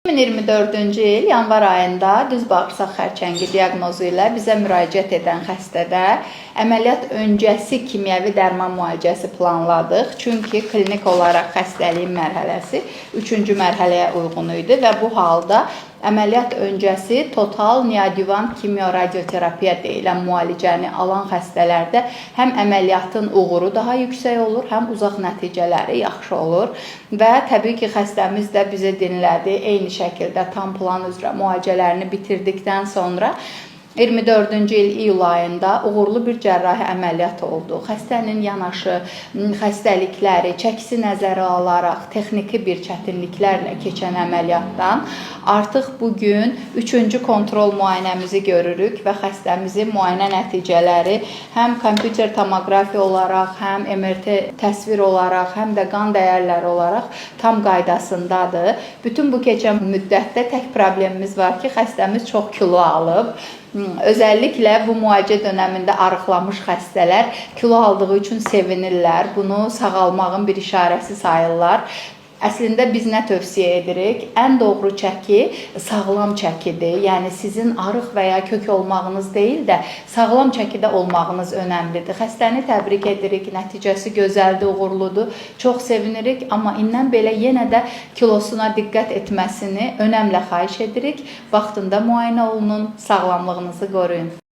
2024-cü il yanvar ayında düz bağırsaq xərçəngi diaqnozu ilə bizə müraciət edən xəstədə əməliyyat öncəsi kimyəvi dərman müalicəsi planladıq. Çünki klinik olaraq xəstəliyin mərhələsi 3-cü mərhələyə uyğun idi və bu halda əməliyyat öncəsi total neoadjuvant kimyoradioterapiya deyilən müalicəni alan xəstələrdə həm əməliyyatın uğuru daha yüksək olur, həm uzaq nəticələri yaxşı olur və təbii ki, xəstəmiz də bizi dinlədi. Eyni şəkildə tam plan üzrə müalicələrini bitirdikdən sonra 24-cü il iyul ayında uğurlu bir cərrahi əməliyyat oldu. Xəstənin yanaşı, xəstəlikləri, çəkisi nəzərə alaraq texniki bir çətinliklərlə keçən əməliyyatdan artıq bugün 3-cü kontrol müayinəmizi görürük və xəstəmizin müayinə nəticələri həm kompüter tomoqrafiya olaraq, həm MRT təsvir olaraq, həm də qan dəyərləri olaraq tam qaydasındadır. Bütün bu keçən müddətdə tək problemimiz var ki, xəstəmiz çox kilo alıb. Özəlliklə bu müalicə dönəmində arıqlamış xəstələr kilo aldığı üçün sevinirlər. Bunu sağalmağın bir işarəsi sayırlar. Əslində biz nə tövsiyə edirik? Ən doğru çəki sağlam çəkidir. Yəni sizin arıq və ya kök olmağınız deyil də sağlam çəkidə olmağınız önəmlidir. Xəstəni təbrik edirik, nəticəsi gözəldir, uğurludur. Çox sevinirik, amma indən belə yenə də kilosuna diqqət etməsini önəmlə xahiş edirik. Vaxtında müayinə olunun, sağlamlığınızı qoruyun.